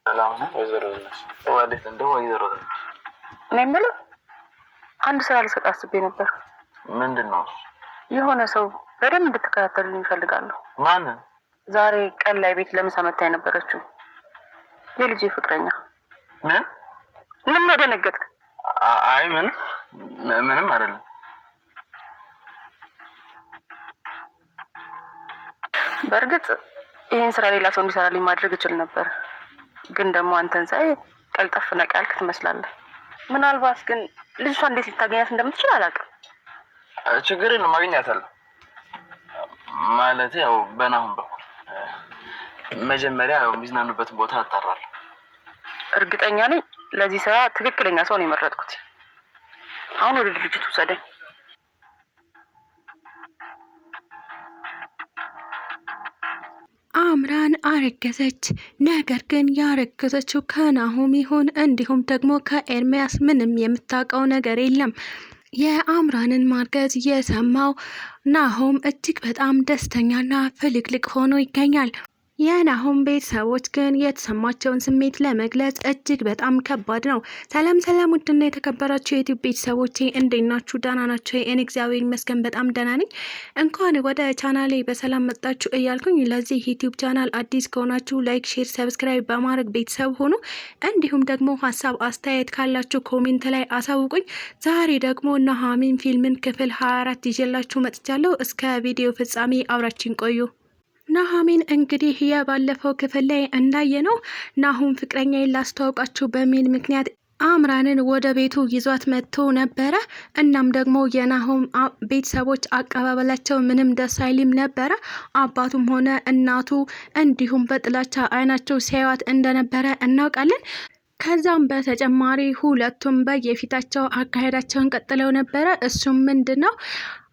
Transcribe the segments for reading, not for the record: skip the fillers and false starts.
ሰላም ነው ወይዘሮ ዝናሽ? ወዴት እንደው ወይዘሮ ዝናሽ? እኔ የምልህ አንድ ስራ ልሰጥ አስቤ ነበር። ምንድን ነው? የሆነ ሰው በደንብ እንድትከታተልልኝ እፈልጋለሁ። ማንን? ዛሬ ቀን ላይ ቤት ለምሳ መታ የነበረችው የልጄ ፍቅረኛ። ምን ደነገጥክ? አይ ምንም አይደለም። በእርግጥ ይሄን ስራ ሌላ ሰው እንዲሰራልኝ ማድረግ እችል ነበር፣ ግን ደግሞ አንተን ሳይ ቀልጠፍ ነቃ ያልክ ትመስላለህ። ምናልባት ግን ልጅቷ እንዴት ልታገኛት እንደምትችል አላውቅም። ችግር የለም አገኛታለሁ። ማለት ያው በናሁን በኩል መጀመሪያ ያው የሚዝናኑበትን ቦታ አጣራለሁ። እርግጠኛ ነኝ ለዚህ ስራ ትክክለኛ ሰው ነው የመረጥኩት። አሁን ወደ ድርጅቱ ውሰደኝ። አምራን አረገዘች። ነገር ግን ያረገዘችው ከናሆም ይሁን እንዲሁም ደግሞ ከኤርሚያስ ምንም የምታውቀው ነገር የለም። የአምራንን ማርገዝ የሰማው ናሆም እጅግ በጣም ደስተኛና ፍልቅልቅ ሆኖ ይገኛል። የናሆም ቤተሰቦች ግን የተሰማቸውን ስሜት ለመግለጽ እጅግ በጣም ከባድ ነው። ሰላም ውድና የተከበራችሁ የዩቲዩብ ቤተሰቦቼ እንዴት ናችሁ? ደህና ናችሁ? እኔ እግዚአብሔር ይመስገን በጣም ደህና ነኝ። እንኳን ወደ ቻናሌ በሰላም መጣችሁ እያልኩኝ ለዚህ ዩቲዩብ ቻናል አዲስ ከሆናችሁ ላይክ፣ ሼር፣ ሰብስክራይብ በማድረግ ቤተሰብ ሆኑ። እንዲሁም ደግሞ ሀሳብ አስተያየት ካላችሁ ኮሜንት ላይ አሳውቁኝ። ዛሬ ደግሞ ኑሃሚን ፊልምን ክፍል 24 ይዤላችሁ መጥቻለሁ። እስከ ቪዲዮ ፍጻሜ አብራችን ቆዩ። ኑሃሚን እንግዲህ የባለፈው ክፍል ላይ እንዳየነው ናሆም ፍቅረኛዬን ላስተዋውቃችሁ በሚል ምክንያት አምራንን ወደ ቤቱ ይዟት መጥቶ ነበረ። እናም ደግሞ የናሆም ቤተሰቦች አቀባበላቸው ምንም ደስ አይልም ነበረ። አባቱም ሆነ እናቱ እንዲሁም በጥላቻ አይናቸው ሲያዩት እንደነበረ እናውቃለን። ከዛም በተጨማሪ ሁለቱም በየፊታቸው አካሄዳቸውን ቀጥለው ነበረ። እሱም ምንድን ነው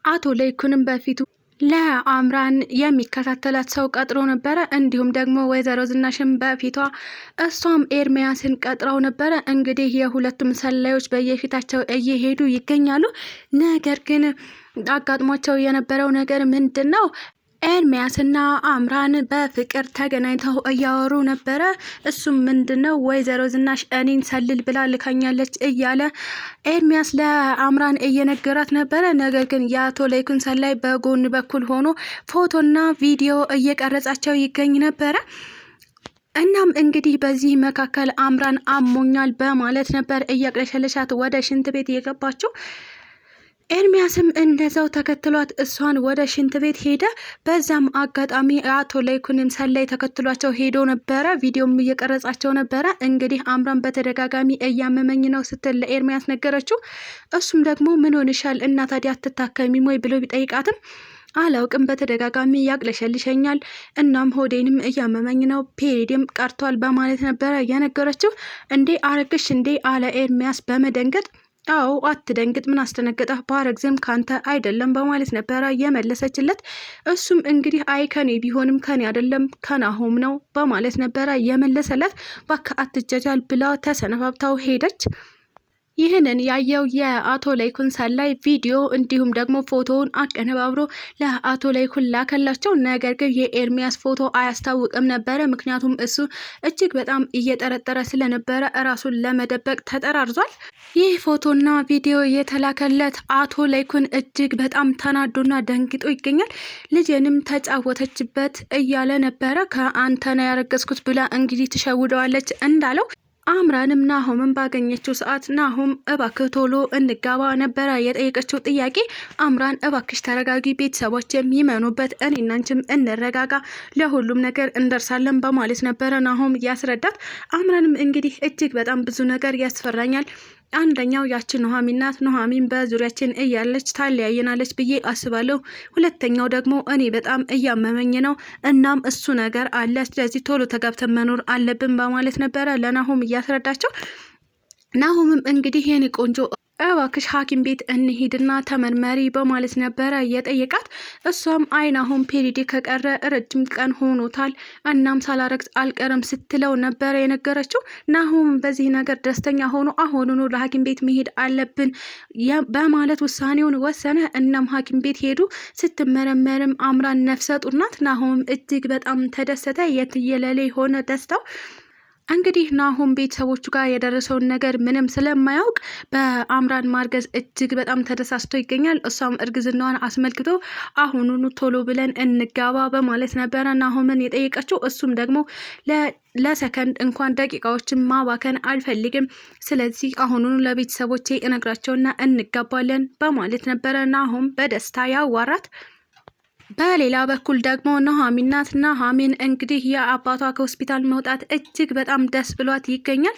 አቶ ለይኩንም በፊቱ ለአምራን የሚከታተላት ሰው ቀጥሮ ነበረ። እንዲሁም ደግሞ ወይዘሮ ዝናሽን በፊቷ እሷም ኤርሚያስን ቀጥረው ነበረ። እንግዲህ የሁለቱም ሰላዮች በየፊታቸው እየሄዱ ይገኛሉ። ነገር ግን አጋጥሟቸው የነበረው ነገር ምንድን ነው? ኤርሚያስና አምራን በፍቅር ተገናኝተው እያወሩ ነበረ። እሱም ምንድን ነው ወይዘሮ ዝናሽ እኔን ሰልል ብላ ልካኛለች እያለ ኤርሚያስ ለአምራን እየነገራት ነበረ። ነገር ግን የአቶ ለይኩን ሰላይ በጎን በኩል ሆኖ ፎቶና ቪዲዮ እየቀረጻቸው ይገኝ ነበረ። እናም እንግዲህ በዚህ መካከል አምራን አሞኛል በማለት ነበር እያቅለሸለሻት ወደ ሽንት ቤት እየገባችው። ኤርሚያስም እንደዛው ተከትሏት እሷን ወደ ሽንት ቤት ሄደ። በዛም አጋጣሚ አቶ ለይኩንም ሰላይ ተከትሏቸው ሄዶ ነበረ። ቪዲዮም እየቀረጻቸው ነበረ። እንግዲህ አምራን በተደጋጋሚ እያመመኝ ነው ስትል ለኤርሚያስ ነገረችው። እሱም ደግሞ ምን ሆንሻል እና ታዲያ አትታከሚም ወይ ብሎ ቢጠይቃትም አላውቅም በተደጋጋሚ ያቅለሸልሸኛል፣ እናም ሆዴንም እያመመኝ ነው፣ ፔሪድም ቀርቷል በማለት ነበረ የነገረችው። እንዴ አረግሽ እንዴ አለ ኤርሚያስ በመደንገጥ። አዎ አትደንግጥ፣ ምን አስደነገጠህ? ባረግዝም ካንተ አይደለም በማለት ነበረ የመለሰችለት። እሱም እንግዲህ አይ ከኔ ቢሆንም ከኔ አይደለም ከናሆም ነው በማለት ነበረ የመለሰለት። ባካ አትጀጃል ብላ ተሰነባብታው ሄደች። ይህንን ያየው የአቶ ለይኩን ሰላይ ቪዲዮ እንዲሁም ደግሞ ፎቶውን አቀነባብሮ ለአቶ ለይኩን ላከላቸው። ነገር ግን የኤርሚያስ ፎቶ አያስታውቅም ነበረ። ምክንያቱም እሱ እጅግ በጣም እየጠረጠረ ስለነበረ እራሱን ለመደበቅ ተጠራርዟል። ይህ ፎቶና ቪዲዮ የተላከለት አቶ ለይኩን እጅግ በጣም ተናዶና ደንግጦ ይገኛል። ልጄንም ተጫወተችበት እያለ ነበረ። ከአንተ ነው ያረገዝኩት ብላ እንግዲህ ትሸውደዋለች እንዳለው አምራንም ናሆምን ባገኘችው ሰዓት ናሆም እባክህ ቶሎ እንጋባ ነበረ የጠየቀችው ጥያቄ። አምራን እባክሽ ተረጋጊ፣ ቤተሰቦች የሚመኑበት እኔና አንቺም እንረጋጋ፣ ለሁሉም ነገር እንደርሳለን በማለት ነበረ ናሆም ያስረዳት። አምራንም እንግዲህ እጅግ በጣም ብዙ ነገር ያስፈራኛል፣ አንደኛው ያችን ኑሃሚን ናት። ኑሃሚን በዙሪያችን እያለች ታለያየናለች ብዬ አስባለሁ። ሁለተኛው ደግሞ እኔ በጣም እያመመኝ ነው። እናም እሱ ነገር አለ። ስለዚህ ቶሎ ተጋብተን መኖር አለብን በማለት ነበረ ለናሆም እያስረዳቸው። ናሆምም እንግዲህ የኔ ቆንጆ እባክሽ ሐኪም ቤት እንሂድና ተመርመሪ በማለት ነበረ የጠየቃት። እሷም አይን አሁን ፔሪዲ ከቀረ ረጅም ቀን ሆኖታል፣ እናም ሳላረግዝ አልቀርም ስትለው ነበረ የነገረችው። ናሆም በዚህ ነገር ደስተኛ ሆኖ አሁኑኑ ለሐኪም ቤት መሄድ አለብን በማለት ውሳኔውን ወሰነ። እናም ሐኪም ቤት ሄዱ። ስትመረመርም አምራን ነፍሰ ጡር ናት። ናሆም እጅግ በጣም ተደሰተ። የትየለሌ ሆነ ደስታው። እንግዲህ ናሆም ቤተሰቦቹ ጋር የደረሰውን ነገር ምንም ስለማያውቅ በአምራን ማርገዝ እጅግ በጣም ተደሳስቶ ይገኛል። እሷም እርግዝናዋን አስመልክቶ አሁኑኑ ቶሎ ብለን እንጋባ በማለት ነበረ ናሆምን የጠየቀችው። እሱም ደግሞ ለሰከንድ እንኳን ደቂቃዎችን ማባከን አልፈልግም፣ ስለዚህ አሁኑኑ ለቤተሰቦቼ እነግራቸውና እንጋባለን በማለት ነበረ ናሆም በደስታ ያዋራት። በሌላ በኩል ደግሞ ኑሐሚን ናት። ኑሐሚን እንግዲህ የአባቷ ከሆስፒታል መውጣት እጅግ በጣም ደስ ብሏት ይገኛል።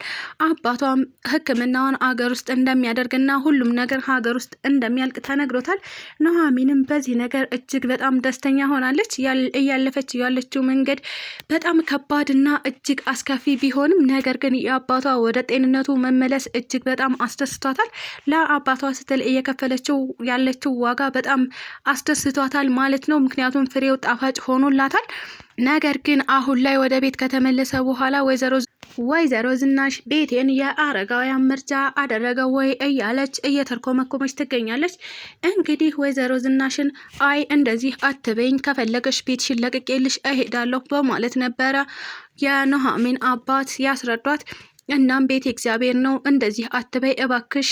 አባቷም ሕክምናውን አገር ውስጥ እንደሚያደርግና ሁሉም ነገር ሀገር ውስጥ እንደሚያልቅ ተነግሮታል። ኑሐሚንም በዚህ ነገር እጅግ በጣም ደስተኛ ሆናለች። እያለፈች ያለችው መንገድ በጣም ከባድና እጅግ አስከፊ ቢሆንም ነገር ግን የአባቷ ወደ ጤንነቱ መመለስ እጅግ በጣም አስደስቷታል። ለአባቷ ስትል እየከፈለችው ያለችው ዋጋ በጣም አስደስቷታል ማለት ነው። ምክንያቱም ፍሬው ጣፋጭ ሆኖላታል። ነገር ግን አሁን ላይ ወደ ቤት ከተመለሰ በኋላ ወይዘሮ ዝናሽ ቤቴን የአረጋውያን ምርጫ አደረገ ወይ እያለች እየተርኮመኮመች ትገኛለች። እንግዲህ ወይዘሮ ዝናሽን አይ እንደዚህ አትበይኝ፣ ከፈለገሽ ቤትሽን ለቅቄልሽ እሄዳለሁ በማለት ነበረ የኑሐሚን አባት ያስረዷት። እናም ቤት እግዚአብሔር ነው፣ እንደዚህ አትበይ እባክሽ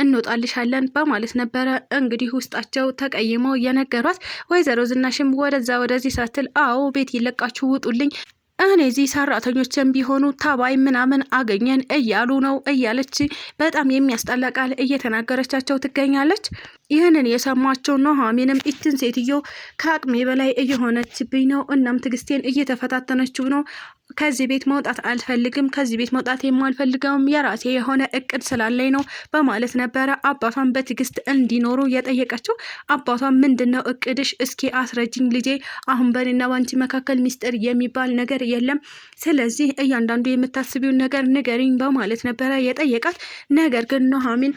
እንወጣልሻለን በማለት ነበረ እንግዲህ ውስጣቸው ተቀይመው የነገሯት። ወይዘሮ ዝናሽም ወደዛ ወደዚህ ሳትል አዎ ቤት ይለቃችሁ ውጡልኝ፣ እኔ እዚህ ሰራተኞችን ቢሆኑ ተባይ ምናምን አገኘን እያሉ ነው እያለች በጣም የሚያስጠላ ቃል እየተናገረቻቸው ትገኛለች። ይህንን የሰማቸው ኑሐሚንም ይችን ሴትዮ ከአቅሜ በላይ እየሆነችብኝ ነው፣ እናም ትዕግስቴን እየተፈታተነችው ነው፣ ከዚህ ቤት መውጣት አልፈልግም፣ ከዚህ ቤት መውጣት የማልፈልገውም የራሴ የሆነ እቅድ ስላለኝ ነው በማለት ነበረ አባቷን በትዕግስት እንዲኖሩ የጠየቀችው። አባቷን ምንድነው እቅድሽ? እስኪ አስረጅኝ ልጄ፣ አሁን በኔና ባንቺ መካከል ሚስጥር የሚባል ነገር የለም፣ ስለዚህ እያንዳንዱ የምታስቢውን ነገር ንገሪኝ በማለት ነበረ የጠየቃት። ነገር ግን ኑሐሚን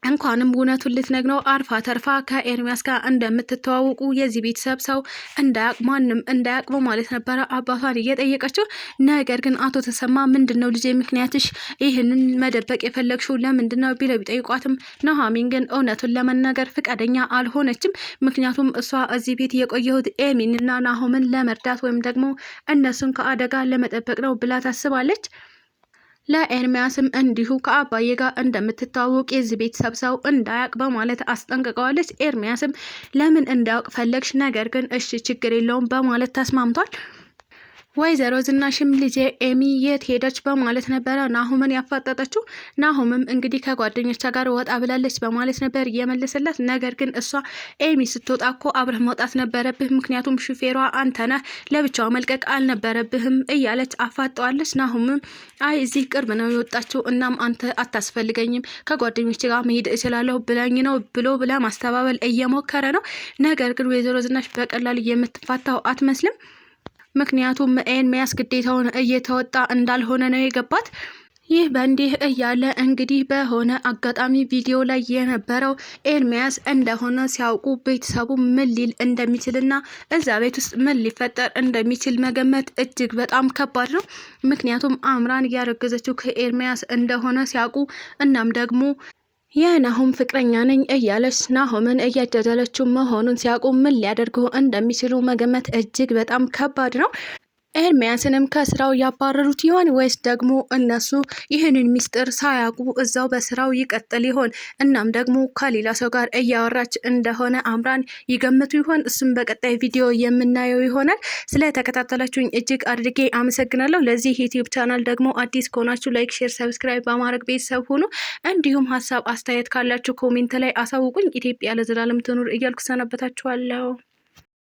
እንኳንም እውነቱን ልትነግረው አርፋ ተርፋ ከኤርሚያስ ጋር እንደምትተዋውቁ የዚህ ቤተሰብ ሰው እንዳያቅ ማንም እንዳያቅ ማለት ነበረ አባቷን እየጠየቀችው። ነገር ግን አቶ ተሰማ ምንድን ነው ልጄ ምክንያትሽ ይህንን መደበቅ የፈለግሽው ለምንድን ነው ቢለው ቢጠይቋትም ኑሐሚን ግን እውነቱን ለመናገር ፍቃደኛ አልሆነችም። ምክንያቱም እሷ እዚህ ቤት የቆየሁት ኤሚንና ናሆምን ለመርዳት ወይም ደግሞ እነሱን ከአደጋ ለመጠበቅ ነው ብላ ታስባለች። ለኤርሚያስም እንዲሁ ከአባዬ ጋር እንደምትታወቅ የዚህ ቤተሰብ ሰው እንዳያቅ በማለት አስጠንቅቀዋለች። ኤርሚያስም ለምን እንዳያውቅ ፈለግሽ? ነገር ግን እሺ ችግር የለውም በማለት ተስማምቷል። ወይዘሮ ዝናሽም ልጄ ኤሚ የት ሄደች በማለት ነበረ ናሆምን ያፋጠጠችው። ናሆምም እንግዲህ ከጓደኞቿ ጋር ወጣ ብላለች በማለት ነበር እየመለሰላት። ነገር ግን እሷ ኤሚ ስትወጣ እኮ አብረህ መውጣት ነበረብህ፣ ምክንያቱም ሹፌሯ አንተነህ፣ ለብቻው መልቀቅ አልነበረብህም እያለች አፋጠዋለች። ናሆምም አይ እዚህ ቅርብ ነው የወጣችው፣ እናም አንተ አታስፈልገኝም፣ ከጓደኞች ጋር መሄድ እችላለሁ ብለኝ ነው ብሎ ማስተባበል እየሞከረ ነው። ነገር ግን ወይዘሮ ዝናሽ በቀላል የምትፋታው አትመስልም። ምክንያቱም ኤርሚያስ ግዴታውን እየተወጣ እንዳልሆነ ነው የገባት። ይህ በእንዲህ እያለ እንግዲህ በሆነ አጋጣሚ ቪዲዮ ላይ የነበረው ኤርሚያስ እንደሆነ ሲያውቁ ቤተሰቡ ምን ሊል እንደሚችልና እዛ ቤት ውስጥ ምን ሊፈጠር እንደሚችል መገመት እጅግ በጣም ከባድ ነው። ምክንያቱም አምራን ያረገዘችው ከኤርሚያስ እንደሆነ ሲያውቁ እናም ደግሞ የናሆም ፍቅረኛ ነኝ እያለች ናሆምን እያጃጃለችው መሆኑን ሲያውቁ ምን ሊያደርጉ እንደሚችሉ መገመት እጅግ በጣም ከባድ ነው። ኤርሚያስንም ከስራው ያባረሩት ይሆን ወይስ ደግሞ እነሱ ይህንን ሚስጥር ሳያውቁ እዛው በስራው ይቀጥል ይሆን? እናም ደግሞ ከሌላ ሰው ጋር እያወራች እንደሆነ አምራን ይገምቱ ይሆን? እሱም በቀጣይ ቪዲዮ የምናየው ይሆናል። ስለተከታተላችሁኝ እጅግ አድርጌ አመሰግናለሁ። ለዚህ ዩቲዩብ ቻናል ደግሞ አዲስ ከሆናችሁ ላይክ፣ ሼር፣ ሰብስክራይብ በማድረግ ቤተሰብ ሁኑ። እንዲሁም ሀሳብ አስተያየት ካላችሁ ኮሜንት ላይ አሳውቁኝ። ኢትዮጵያ ለዘላለም ትኑር እያልኩ ሰነበታችኋለሁ።